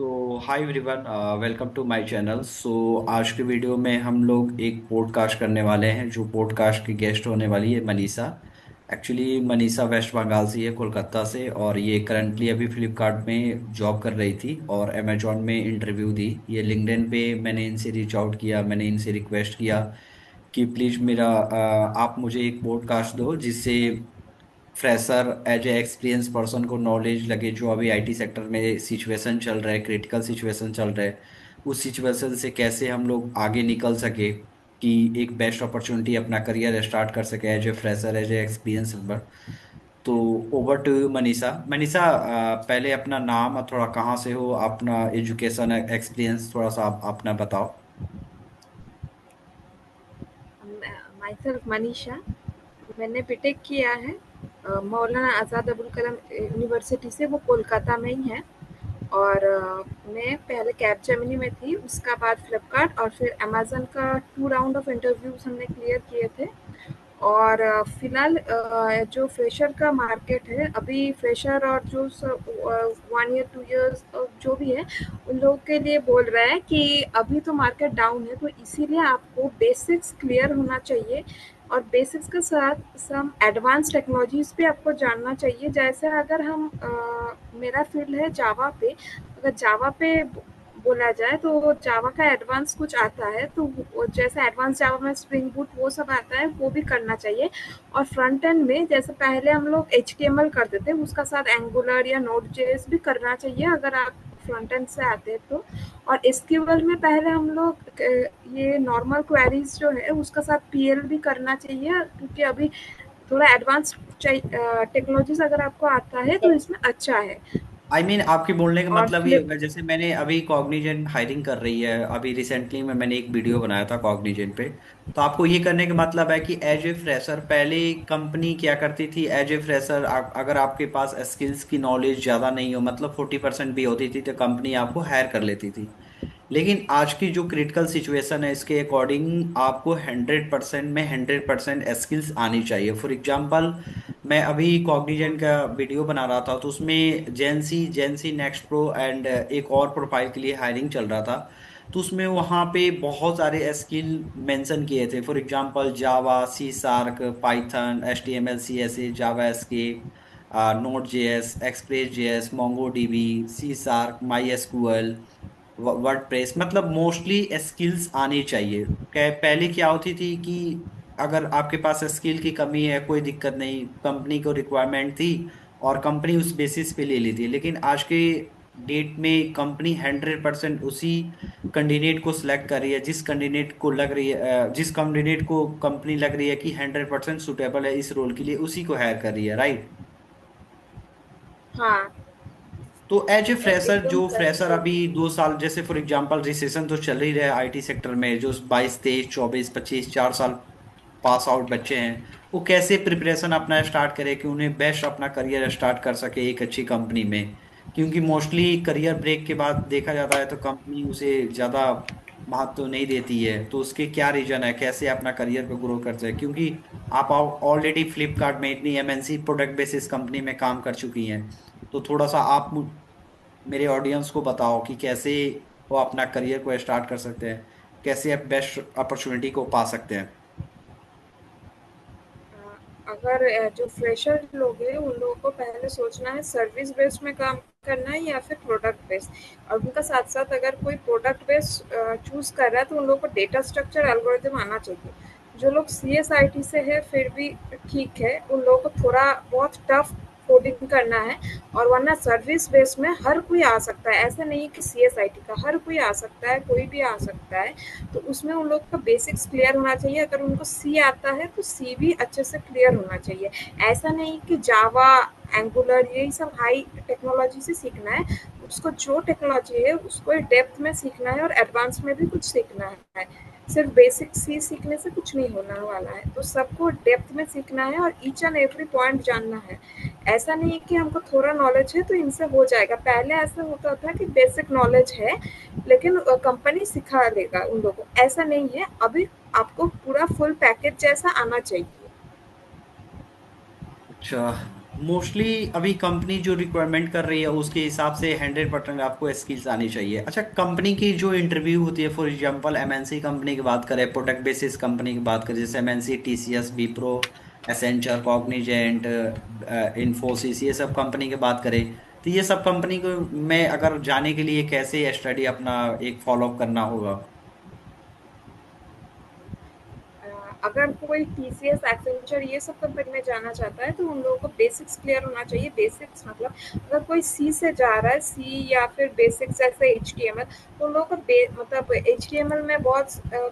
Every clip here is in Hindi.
तो hi everyone, welcome to my channel. आज के वीडियो में हम लोग एक पॉडकास्ट करने वाले हैं। जो पॉडकास्ट की गेस्ट होने वाली है मनीषा। एक्चुअली मनीषा वेस्ट बंगाल से है, कोलकाता से, और ये करंटली अभी फ्लिपकार्ट में जॉब कर रही थी और अमेजोन में इंटरव्यू दी। ये लिंक्डइन पे मैंने इनसे रीच आउट किया, मैंने इनसे रिक्वेस्ट किया कि प्लीज़ आप मुझे एक पॉडकास्ट दो जिससे fresher as a experience person को नॉलेज लगे। जो अभी आईटी सेक्टर में सिचुएशन चल रहा है, क्रिटिकल सिचुएशन चल रहा है, उस सिचुएशन से कैसे हम लोग आगे निकल सके कि एक बेस्ट अपॉर्चुनिटी अपना करियर स्टार्ट कर सके as a fresher, as a experience member. तो over to you Manisha. Manisha, पहले अपना नाम और थोड़ा कहाँ से हो, अपना एजुकेशन एक्सपीरियंस थोड़ा सा आप अपना बताओ। My self Manisha. मैंने बीटेक किया है मौलाना आज़ाद अबुल कलाम यूनिवर्सिटी से, वो कोलकाता में ही है। और मैं पहले कैपजेमिनी में थी, उसका बाद फ्लिपकार्ट और फिर अमेजन का 2 राउंड ऑफ इंटरव्यूज हमने क्लियर किए थे। और फिलहाल जो फ्रेशर का मार्केट है, अभी फ्रेशर और जो 1 ईयर 2 ईयर्स जो भी है, उन लोगों के लिए बोल रहा है कि अभी तो मार्केट डाउन है, तो इसीलिए आपको बेसिक्स क्लियर होना चाहिए। और बेसिक्स के साथ सम एडवांस टेक्नोलॉजीज पे आपको जानना चाहिए। जैसे अगर हम मेरा फील्ड है जावा पे, अगर जावा पे बोला जाए तो जावा का एडवांस कुछ आता है, तो जैसे एडवांस जावा में स्प्रिंग बूट वो सब आता है, वो भी करना चाहिए। और फ्रंट एंड में जैसे पहले हम लोग एचटीएमएल करते थे, उसका साथ एंगुलर या नोड जेएस भी करना चाहिए अगर आप फ्रंट एंड से आते हैं तो। और एसक्यूएल में पहले हम लोग ये नॉर्मल क्वेरीज जो है उसका साथ पीएल भी करना चाहिए, क्योंकि अभी थोड़ा एडवांस टेक्नोलॉजीज अगर आपको आता है तो इसमें अच्छा है। आपके बोलने का और मतलब ये फ्लिप होगा, जैसे मैंने अभी कॉग्निजेंट हायरिंग कर रही है, अभी रिसेंटली में मैंने एक वीडियो बनाया था कॉग्निजेंट पे। तो आपको ये करने का मतलब है कि एज ए फ्रेशर पहले कंपनी क्या करती थी, एज ए फ्रेशर अगर आपके पास स्किल्स की नॉलेज ज़्यादा नहीं हो, मतलब 40% भी होती थी, तो कंपनी आपको हायर कर लेती थी। लेकिन आज की जो क्रिटिकल सिचुएशन है, इसके अकॉर्डिंग आपको 100% में 100% स्किल्स आनी चाहिए। फॉर एग्जांपल, मैं अभी कॉग्निजेंट का वीडियो बना रहा था, तो उसमें जेंसी जेंसी नेक्स्ट प्रो एंड एक और प्रोफाइल के लिए हायरिंग चल रहा था। तो उसमें वहाँ पे बहुत सारे स्किल मेंशन किए थे। For example Java, C sharp, Python, H T M L, C S A, Java script, Node JS, Express JS, Mongo DB, C sharp, My SQL, WordPress, मतलब मोस्टली स्किल्स आनी चाहिए। पहले क्या होती थी कि अगर आपके पास स्किल की कमी है, कोई दिक्कत नहीं, कंपनी को रिक्वायरमेंट थी और कंपनी उस बेसिस पे ले ली थी। लेकिन आज के डेट में कंपनी 100% उसी कैंडिडेट को सिलेक्ट कर रही है जिस कैंडिडेट को लग रही है, जिस कैंडिडेट को कंपनी लग रही है कि 100% सुटेबल है इस रोल के लिए, उसी को हायर कर रही है, राइट। हाँ, तो एज ए फ्रेशर, एकदम जो करेक्ट फ्रेशर बोल अभी 2 साल, जैसे फॉर एग्जांपल रिसेशन तो चल ही रहा है आईटी सेक्टर में, जो 22 23 24 25 4 साल पास आउट बच्चे हैं, वो कैसे प्रिपरेशन अपना स्टार्ट करें कि उन्हें बेस्ट अपना करियर स्टार्ट कर सके एक अच्छी कंपनी में। क्योंकि मोस्टली करियर ब्रेक के बाद देखा जाता है तो कंपनी उसे ज़्यादा महत्व नहीं देती है। तो उसके क्या रीजन है, कैसे अपना करियर को ग्रो करते हैं? क्योंकि आप ऑलरेडी फ्लिपकार्ट में इतनी एमएनसी प्रोडक्ट बेसिस कंपनी में काम कर चुकी हैं। तो थोड़ा सा आप मेरे ऑडियंस को बताओ कि कैसे वो अपना करियर को स्टार्ट कर सकते हैं, कैसे आप बेस्ट अपॉर्चुनिटी को पा सकते हैं। अगर जो फ्रेशर लोग हैं उन लोगों को पहले सोचना है सर्विस बेस्ड में काम करना है या फिर प्रोडक्ट बेस्ड। और उनका साथ साथ अगर कोई प्रोडक्ट बेस्ड चूज कर रहा है तो उन लोगों को डेटा स्ट्रक्चर एल्गोरिथम आना चाहिए। जो लोग सी एस आई टी से है फिर भी ठीक है, उन लोगों को थोड़ा बहुत टफ कोडिंग करना है। और वरना सर्विस बेस में हर कोई आ सकता है, ऐसा नहीं कि सी एस आई टी का हर कोई आ सकता है, कोई भी आ सकता है। तो उसमें उन लोग का बेसिक्स क्लियर होना चाहिए। अगर उनको सी आता है तो सी भी अच्छे से क्लियर होना चाहिए। ऐसा नहीं कि जावा, एंगुलर यही सब हाई टेक्नोलॉजी से सीखना है। उसको जो टेक्नोलॉजी है उसको डेप्थ में सीखना है और एडवांस में भी कुछ सीखना है। सिर्फ बेसिक सी सीखने से कुछ नहीं होने वाला है, तो सबको डेप्थ में सीखना है और ईच एंड एवरी पॉइंट जानना है। ऐसा नहीं है कि हमको थोड़ा नॉलेज है तो इनसे हो जाएगा। पहले ऐसा होता था कि बेसिक नॉलेज है लेकिन कंपनी सिखा देगा उन लोगों को, ऐसा नहीं है। अभी आपको पूरा फुल पैकेज जैसा आना चाहिए। अच्छा, मोस्टली अभी कंपनी जो रिक्वायरमेंट कर रही है उसके हिसाब से 100% आपको स्किल्स आनी चाहिए। अच्छा, कंपनी की जो इंटरव्यू होती है, फॉर एग्जांपल एमएनसी कंपनी की बात करें, प्रोडक्ट बेसिस कंपनी की बात करें, जैसे MNC, TCS, Wipro, Accenture, Cognizant, Infosys, ये सब कंपनी की बात करें, तो ये सब कंपनी को में अगर जाने के लिए कैसे स्टडी अपना एक फॉलो अप करना होगा? अगर कोई टीसीएस, एक्सेंचर ये सब कंपनी में जाना चाहता है तो उन लोगों को बेसिक्स क्लियर होना चाहिए। बेसिक्स मतलब अगर कोई सी से जा रहा है, सी या फिर बेसिक्स जैसे एचटीएमएल, तो उन लोगों को मतलब एचटीएमएल में बहुत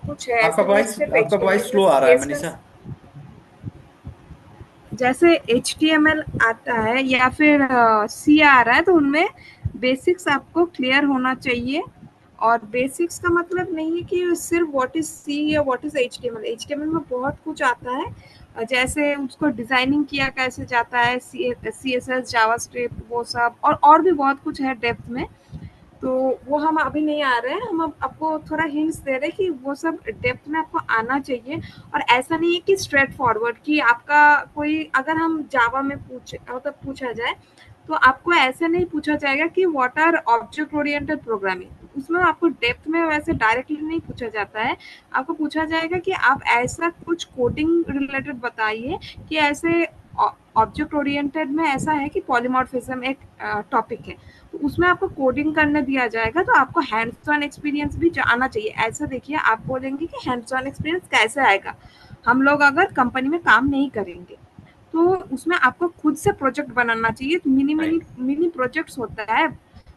कुछ है, आपका ऐसा नहीं कि वॉइस सिर्फ आपका एचटीएमएल वॉइस में स्लो आ रहा है सीएसएस। मनीषा। जैसे एचटीएमएल आता है या फिर सी आ रहा है तो उनमें बेसिक्स आपको क्लियर होना चाहिए। और बेसिक्स का मतलब नहीं है कि सिर्फ व्हाट इज सी या व्हाट इज एचटीएमएल। एचटीएमएल में बहुत कुछ आता है, जैसे उसको डिजाइनिंग किया कैसे जाता है, सीएसएस, जावास्क्रिप्ट, वो सब और भी बहुत कुछ है डेप्थ में। तो वो हम अभी नहीं आ रहे हैं, हम अब आपको थोड़ा हिंट्स दे रहे हैं कि वो सब डेप्थ में आपको आना चाहिए। और ऐसा नहीं है कि स्ट्रेट फॉरवर्ड कि आपका कोई, अगर हम जावा में मतलब पूछा जाए तो आपको ऐसे नहीं पूछा जाएगा कि what are object oriented programming. उसमें आपको डेप्थ में वैसे डायरेक्टली नहीं पूछा जाता है। आपको पूछा जाएगा कि आप ऐसा कुछ कोडिंग रिलेटेड बताइए कि ऐसे ऑब्जेक्ट ओरिएंटेड में ऐसा है कि पॉलीमॉर्फिज्म एक टॉपिक है, तो उसमें आपको कोडिंग करने दिया जाएगा, तो आपको हैंड्स ऑन एक्सपीरियंस भी आना चाहिए। ऐसा देखिए, आप बोलेंगे कि हैंड्स ऑन एक्सपीरियंस कैसे आएगा, हम लोग अगर कंपनी में काम नहीं करेंगे तो उसमें आपको खुद से प्रोजेक्ट बनाना चाहिए। तो mini mini right. Mini projects होता है,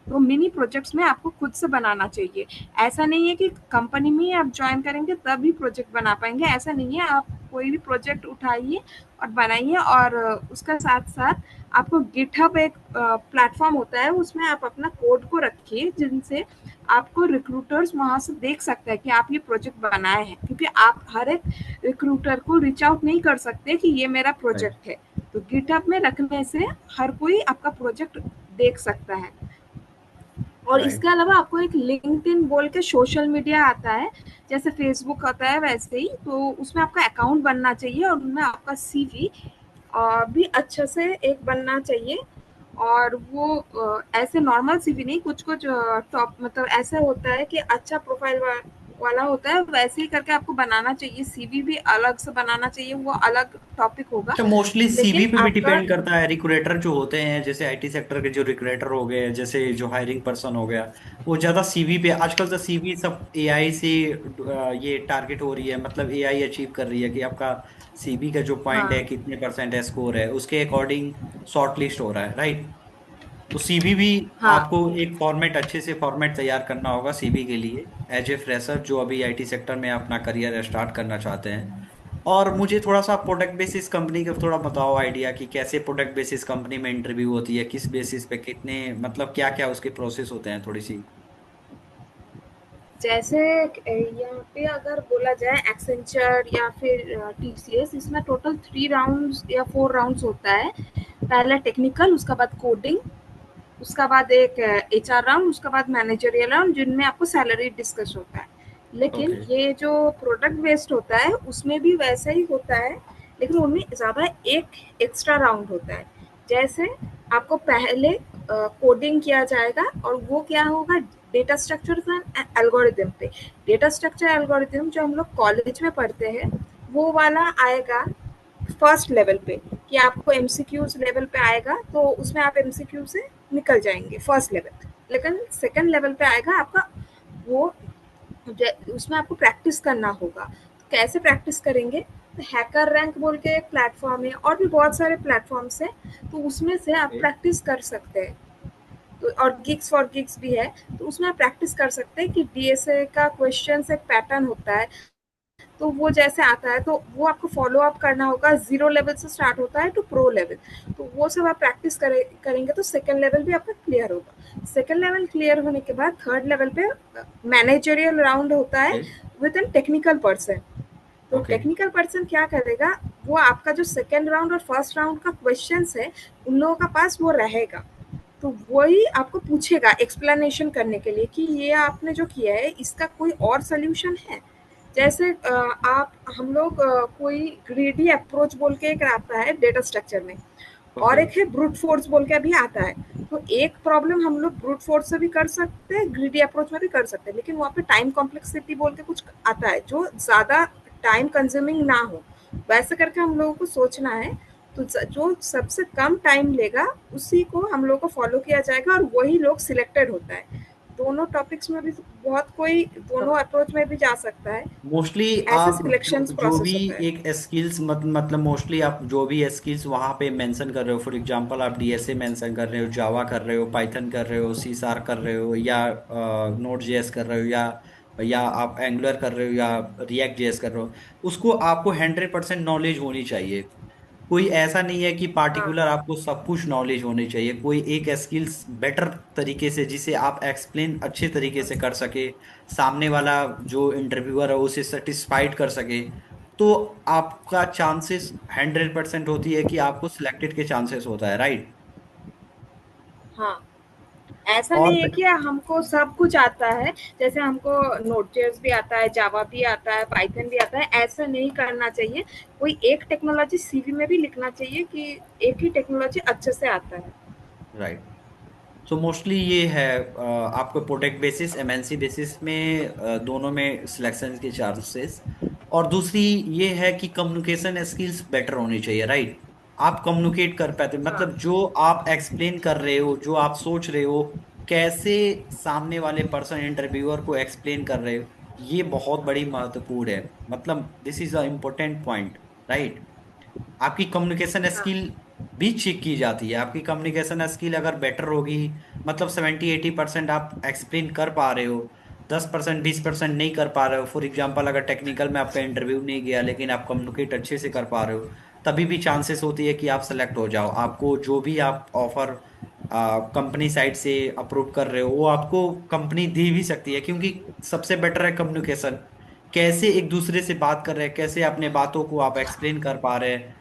तो मिनी प्रोजेक्ट्स में आपको खुद से बनाना चाहिए। ऐसा नहीं है कि कंपनी में ही आप ज्वाइन करेंगे तभी प्रोजेक्ट बना पाएंगे, ऐसा नहीं है। आप कोई भी प्रोजेक्ट उठाइए और बनाइए। और उसका साथ साथ आपको गिटहब एक प्लेटफॉर्म होता है, उसमें आप अपना कोड को रखिए जिनसे आपको रिक्रूटर्स वहां से देख सकते हैं कि आप ये प्रोजेक्ट बनाए हैं, क्योंकि आप हर एक रिक्रूटर को रीच आउट नहीं कर सकते कि ये मेरा राइट। प्रोजेक्ट है। तो गिटहब में रखने से हर कोई आपका प्रोजेक्ट देख सकता है। और राइट। इसके अलावा आपको एक लिंक्डइन बोल के सोशल मीडिया आता है, जैसे फेसबुक आता है वैसे ही, तो उसमें आपका अकाउंट बनना चाहिए और उनमें आपका सीवी भी अच्छे से एक बनना चाहिए। और वो ऐसे नॉर्मल सीवी नहीं, कुछ कुछ टॉप मतलब ऐसा होता है कि अच्छा प्रोफाइल वाला होता है, वैसे ही करके आपको बनाना चाहिए। सीवी भी अलग से बनाना चाहिए, वो अलग टॉपिक होगा। अच्छा, मोस्टली सीवी लेकिन पे भी आपका, डिपेंड करता है। रिक्रूटर जो होते हैं, जैसे आईटी सेक्टर के जो रिक्रूटर हो गए, जैसे जो हायरिंग पर्सन हो गया, वो ज्यादा सीवी पे, आजकल तो सीवी सब एआई से ये टारगेट हो रही है, मतलब एआई अचीव कर रही है कि आपका सीवी का जो पॉइंट है, हाँ कितने परसेंट है, स्कोर है, उसके अकॉर्डिंग शॉर्ट लिस्ट हो रहा है, राइट? तो सीवी भी हाँ आपको एक फॉर्मेट, अच्छे से फॉर्मेट तैयार करना होगा सीवी के लिए, एज ए फ्रेशर जो अभी आईटी सेक्टर में अपना करियर स्टार्ट करना चाहते हैं। और मुझे थोड़ा सा प्रोडक्ट बेसिस कंपनी का थोड़ा बताओ आइडिया, कि कैसे प्रोडक्ट बेसिस कंपनी में इंटरव्यू होती है, किस बेसिस पे, कितने, मतलब क्या क्या उसके प्रोसेस होते हैं, थोड़ी सी। जैसे यहाँ पे अगर बोला जाए एक्सेंचर या फिर टीसीएस, इसमें टोटल 3 राउंड्स या 4 राउंड्स होता है। पहला टेक्निकल, उसका बाद कोडिंग, उसका बाद एक एचआर राउंड, उसका बाद मैनेजरियल राउंड, जिनमें आपको सैलरी डिस्कस होता है। लेकिन ओके। ये जो प्रोडक्ट बेस्ड होता है उसमें भी वैसा ही होता है, लेकिन उनमें ज़्यादा एक एक्स्ट्रा राउंड होता है। जैसे आपको पहले कोडिंग किया जाएगा और वो क्या होगा, डेटा स्ट्रक्चर एंड एल्गोरिदम पे। डेटा स्ट्रक्चर एल्गोरिदम जो हम लोग कॉलेज में पढ़ते हैं वो वाला आएगा फर्स्ट लेवल पे, कि आपको एमसीक्यूज लेवल पे आएगा तो उसमें आप एमसीक्यू से निकल जाएंगे फर्स्ट लेवल। लेकिन सेकंड लेवल पे आएगा आपका वो, उसमें आपको प्रैक्टिस करना होगा। तो कैसे प्रैक्टिस करेंगे, तो हैकर रैंक बोल के एक प्लेटफॉर्म है, और भी बहुत सारे प्लेटफॉर्म्स हैं, तो उसमें से आप ओके। प्रैक्टिस कर सकते हैं। तो और गिग्स फॉर गिग्स भी है, तो उसमें आप प्रैक्टिस कर सकते हैं कि डीएसए का क्वेश्चन एक पैटर्न होता है, तो वो जैसे आता है तो वो आपको फॉलो अप करना होगा। जीरो लेवल से स्टार्ट होता है टू प्रो लेवल, तो वो सब आप प्रैक्टिस करेंगे तो सेकंड लेवल भी आपका क्लियर होगा। सेकंड लेवल क्लियर होने के बाद थर्ड लेवल पे मैनेजरियल राउंड होता है okay. With an technical person. तो ओके। टेक्निकल पर्सन क्या करेगा, वो आपका जो सेकेंड राउंड और फर्स्ट राउंड का क्वेश्चन है उन लोगों का पास वो रहेगा, तो वही आपको पूछेगा एक्सप्लेनेशन करने के लिए कि ये आपने जो किया है इसका कोई और सोल्यूशन है। जैसे आप हम लोग कोई ग्रीडी अप्रोच बोल के एक आता है डेटा स्ट्रक्चर में, और ओके। एक है ब्रूट फोर्स बोल के अभी आता है। तो एक प्रॉब्लम हम लोग ब्रूट फोर्स से भी कर सकते हैं, ग्रीडी अप्रोच में भी कर सकते हैं, लेकिन वहाँ पे टाइम कॉम्प्लेक्सिटी बोल के कुछ आता है जो ज़्यादा टाइम कंज्यूमिंग ना हो, वैसे करके हम लोगों को सोचना है। तो जो सबसे कम टाइम लेगा उसी को हम लोग को फॉलो किया जाएगा और वही लोग सिलेक्टेड होता है। दोनों टॉपिक्स में भी बहुत कोई दोनों अप्रोच में भी जा सकता है। मोस्टली ऐसे आप सिलेक्शन जो भी प्रोसेस होता है। एक स्किल्स मतलब मोस्टली आप जो भी स्किल्स वहाँ पे मेंशन कर रहे हो, फॉर एग्जांपल आप डीएसए मेंशन कर रहे हो, जावा कर रहे हो, पाइथन कर रहे हो, सी शार्प कर रहे हो, या नोड जेएस कर रहे हो, या आप एंगुलर कर रहे हो, या रिएक्ट जेएस कर रहे हो, उसको आपको 100% नॉलेज होनी चाहिए। कोई ऐसा नहीं है कि हाँ, पार्टिकुलर आपको सब कुछ नॉलेज होनी चाहिए। कोई एक स्किल्स बेटर तरीके से जिसे आप एक्सप्लेन अच्छे तरीके हाँ, से कर सके, सामने वाला जो इंटरव्यूअर है उसे सेटिस्फाइड कर सके, तो आपका चांसेस 100% होती है कि आपको सिलेक्टेड के चांसेस होता है, राइट। हाँ। ऐसा और नहीं है कि हमको सब कुछ आता है, जैसे हमको नोड.जेएस भी आता है, जावा भी आता है, पाइथन भी आता है, ऐसा नहीं करना चाहिए। कोई एक टेक्नोलॉजी सीवी में भी लिखना चाहिए कि एक ही टेक्नोलॉजी अच्छे से आता है। राइट। सो मोस्टली ये है, आपको प्रोडक्ट बेसिस एमएनसी बेसिस में दोनों में सिलेक्शन के चांसेस। और दूसरी ये है कि कम्युनिकेशन स्किल्स बेटर होनी चाहिए, राइट। आप कम्युनिकेट कर पाते, हाँ, मतलब जो आप एक्सप्लेन कर रहे हो, जो आप सोच रहे हो, कैसे सामने वाले पर्सन इंटरव्यूअर को एक्सप्लेन कर रहे हो, ये बहुत बड़ी महत्वपूर्ण है। मतलब this is a important point, right. आपकी कम्युनिकेशन हाँ, स्किल भी चेक की जाती है। आपकी कम्युनिकेशन स्किल अगर बेटर होगी, मतलब 70-80% आप एक्सप्लेन कर पा रहे हो, 10% 20% नहीं कर पा रहे हो, फॉर एग्जांपल अगर टेक्निकल में आपका इंटरव्यू नहीं गया लेकिन आप कम्युनिकेट अच्छे से कर पा रहे हो, तभी भी चांसेस होती है कि आप सेलेक्ट हो जाओ। आपको जो भी आप ऑफर कंपनी साइड से अप्रूव कर रहे हो वो आपको कंपनी दे भी सकती है, क्योंकि सबसे बेटर है कम्युनिकेशन। कैसे एक दूसरे से बात कर रहे हैं, कैसे अपने बातों को आप एक्सप्लेन कर पा रहे हैं,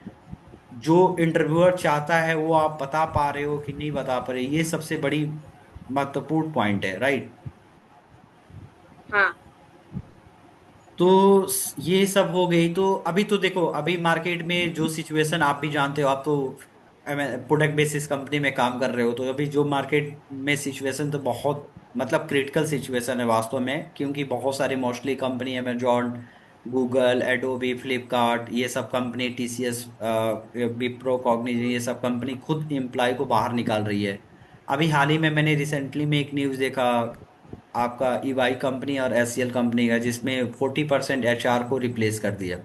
जो इंटरव्यूअर चाहता है वो आप बता पा रहे हो कि नहीं बता पा रहे, ये सबसे बड़ी महत्वपूर्ण पॉइंट है, राइट। हाँ, तो ये सब हो गई। तो अभी तो देखो, अभी मार्केट में जो सिचुएशन आप भी जानते हो, आप तो प्रोडक्ट बेसिस कंपनी में काम कर रहे हो, तो अभी जो मार्केट में सिचुएशन तो बहुत मतलब क्रिटिकल सिचुएशन है वास्तव में, क्योंकि बहुत सारी mostly company, Amazon, Google, Adobe, Flipkart, ये सब कंपनी, टीसीएस, विप्रो, कॉग्निजेंट, ये सब कंपनी खुद एम्प्लॉय को बाहर निकाल रही है। अभी हाल ही में मैंने रिसेंटली में एक न्यूज़ देखा, आपका ईवाई कंपनी और एससीएल कंपनी का, जिसमें 40% एचआर को रिप्लेस कर दिया।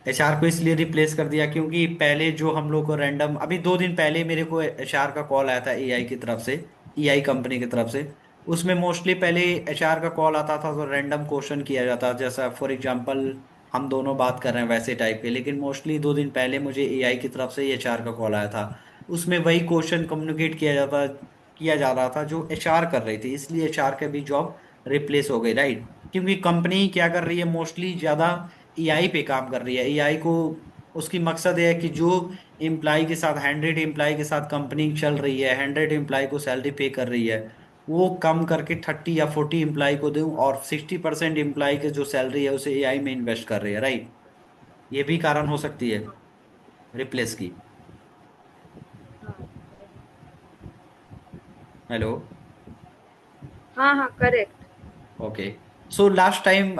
एचआर को इसलिए रिप्लेस कर दिया क्योंकि पहले जो हम लोग को रैंडम, अभी 2 दिन पहले मेरे को एचआर का कॉल आया था एआई की तरफ से, ईआई कंपनी की तरफ से। उसमें मोस्टली पहले एचआर का कॉल आता था तो रैंडम क्वेश्चन किया जाता, जैसा फॉर एग्जांपल हम दोनों बात कर रहे हैं वैसे टाइप के, लेकिन मोस्टली 2 दिन पहले मुझे एआई की तरफ से एचआर का कॉल आया था। उसमें वही क्वेश्चन कम्युनिकेट किया जा रहा था जो एचआर कर रही थी, इसलिए एचआर का भी जॉब रिप्लेस हो गई, राइट। क्योंकि कंपनी क्या कर रही है, मोस्टली ज्यादा एआई पे काम कर रही है। एआई को उसकी मकसद ये है कि जो एम्प्लॉय के साथ 100 एम्प्लॉय के साथ कंपनी चल रही है, 100 एम्प्लॉय को सैलरी पे कर रही है, वो कम करके 30 या 40 एम्प्लॉय को दूं, और 60% एम्प्लॉय की जो सैलरी है उसे एआई में इन्वेस्ट कर रही है, राइट। ये भी कारण हो सकती है रिप्लेस की। हाँ, हेलो। हाँ, हाँ, correct. Okay. So last time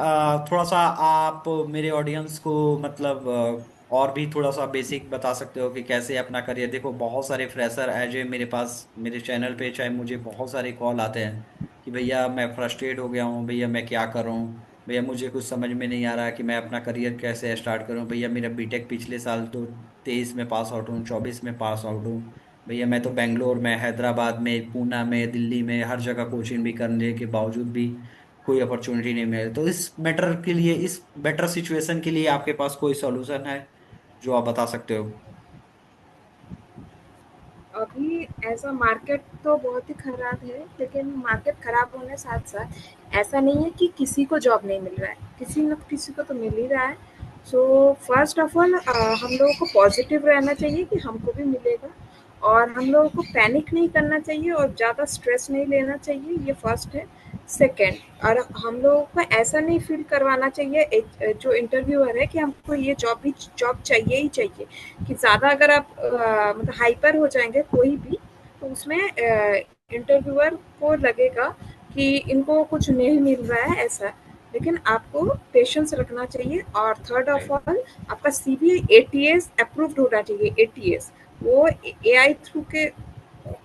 थोड़ा सा आप मेरे ऑडियंस को मतलब और भी थोड़ा सा बेसिक बता सकते हो कि कैसे अपना करियर, देखो बहुत सारे फ्रेशर एज ए मेरे पास मेरे चैनल पे, चाहे मुझे बहुत सारे कॉल आते हैं कि भैया मैं फ्रस्ट्रेट हो गया हूँ, भैया मैं क्या करूँ, भैया मुझे कुछ समझ में नहीं आ रहा कि मैं अपना करियर कैसे स्टार्ट करूँ, भैया मेरा बीटेक पिछले साल तो 23 में पास आउट हूँ, 24 में पास आउट हूँ, भैया मैं तो बेंगलोर में, हैदराबाद में, पूना में, दिल्ली में हर जगह कोचिंग भी करने के बावजूद भी कोई अपॉर्चुनिटी नहीं मिले। तो इस मैटर के लिए, इस बेटर सिचुएशन के लिए आपके पास कोई सॉल्यूशन है जो आप बता सकते हो? अभी ऐसा मार्केट तो बहुत ही खराब है, लेकिन मार्केट खराब होने साथ-साथ ऐसा नहीं है कि किसी को जॉब नहीं मिल रहा है, किसी न किसी को तो मिल ही रहा है। सो फर्स्ट ऑफ ऑल हम लोगों को पॉजिटिव रहना चाहिए कि हमको भी मिलेगा, और हम लोगों को पैनिक नहीं करना चाहिए और ज़्यादा स्ट्रेस नहीं लेना चाहिए, ये फर्स्ट है। सेकंड, और हम लोगों को ऐसा नहीं फील करवाना चाहिए जो इंटरव्यूअर है कि हमको ये जॉब चाहिए ही चाहिए, कि ज़्यादा अगर आप मतलब हाइपर हो जाएंगे कोई भी, तो उसमें इंटरव्यूअर को लगेगा कि इनको कुछ नहीं मिल रहा है ऐसा। लेकिन आपको पेशेंस रखना चाहिए, और थर्ड ऑफ राइट। ऑल आपका सीवी एटीएस अप्रूव्ड होना चाहिए। एटीएस वो एआई थ्रू के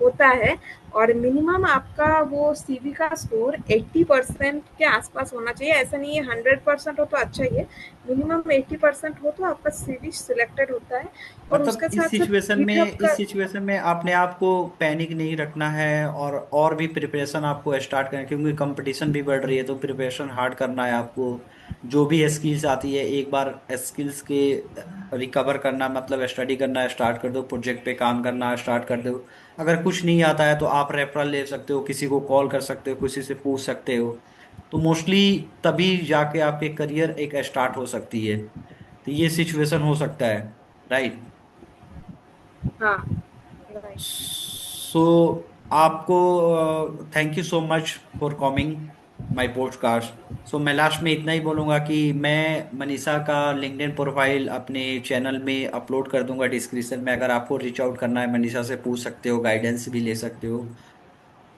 होता है, और मिनिमम आपका वो सीवी का स्कोर 80% के आसपास होना चाहिए। ऐसा नहीं है 100% हो तो अच्छा ही है, मिनिमम 80% हो तो आपका सीवी सिलेक्टेड होता है। और मतलब उसके साथ साथ गिटहब का। इस सिचुएशन में अपने आप को पैनिक नहीं रखना है, और भी प्रिपरेशन आपको स्टार्ट करना है, क्योंकि कंपटीशन भी बढ़ रही है, तो प्रिपरेशन हार्ड करना है आपको। जो भी स्किल्स आती है एक बार स्किल्स के रिकवर करना, मतलब स्टडी करना स्टार्ट कर दो, प्रोजेक्ट पे काम करना स्टार्ट कर दो। अगर कुछ नहीं आता है तो आप रेफरल ले सकते हो, किसी को कॉल कर सकते हो, किसी से पूछ सकते हो। तो मोस्टली तभी जाके आपके करियर एक स्टार्ट हो सकती है। तो ये सिचुएशन हो सकता है, राइट। हाँ, राइट। सो आपको thank you so much for coming my podcast. So मैं लास्ट में इतना ही बोलूंगा कि मैं मनीषा का लिंक्डइन प्रोफाइल अपने चैनल में अपलोड कर दूंगा डिस्क्रिप्शन में। अगर आपको रीच आउट करना है मनीषा से पूछ सकते हो, गाइडेंस भी ले सकते हो।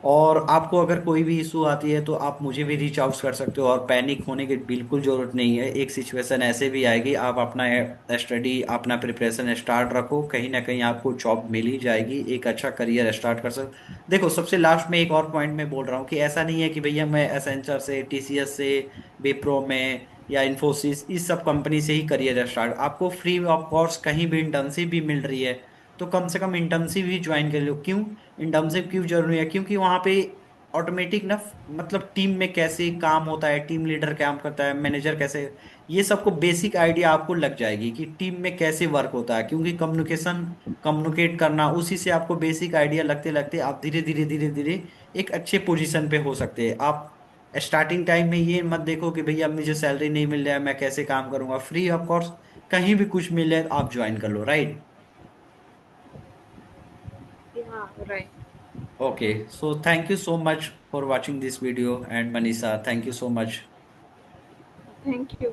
और आपको अगर कोई भी इशू आती है तो आप मुझे भी रीच आउट कर सकते हो, और पैनिक होने की बिल्कुल जरूरत नहीं है। एक सिचुएशन ऐसे भी आएगी, आप अपना स्टडी, अपना प्रिपरेशन स्टार्ट रखो, कहीं ना कहीं आपको जॉब मिल ही जाएगी, एक अच्छा करियर स्टार्ट कर सकते। देखो, सबसे लास्ट में एक और पॉइंट मैं बोल रहा हूँ कि ऐसा नहीं है कि भैया मैं एसेंचर से, टीसीएस से, विप्रो में या इन्फोसिस, इस सब कंपनी से ही करियर स्टार्ट, आपको फ्री ऑफ कॉस्ट कहीं भी इंटर्नशिप भी मिल रही है तो कम से कम इंटर्नशिप ही ज्वाइन कर लो। क्यों इंटर्नशिप क्यों जरूरी है? क्योंकि वहां पे ऑटोमेटिक ना, मतलब टीम में कैसे काम होता है, टीम लीडर काम करता है, मैनेजर कैसे, ये सबको बेसिक आइडिया आपको लग जाएगी कि टीम में कैसे वर्क होता है। क्योंकि कम्युनिकेट करना, उसी से आपको बेसिक आइडिया लगते लगते आप धीरे धीरे धीरे धीरे एक अच्छे पोजीशन पे हो सकते हैं। आप स्टार्टिंग टाइम में ये मत देखो कि भैया मुझे सैलरी नहीं मिल रहा है, मैं कैसे काम करूंगा। फ्री ऑफ कॉस्ट कहीं भी कुछ मिले आप ज्वाइन कर लो, राइट। हाँ, right. Okay, so thank you so much for watching this video, and Manisha, thank you so much. Thank you.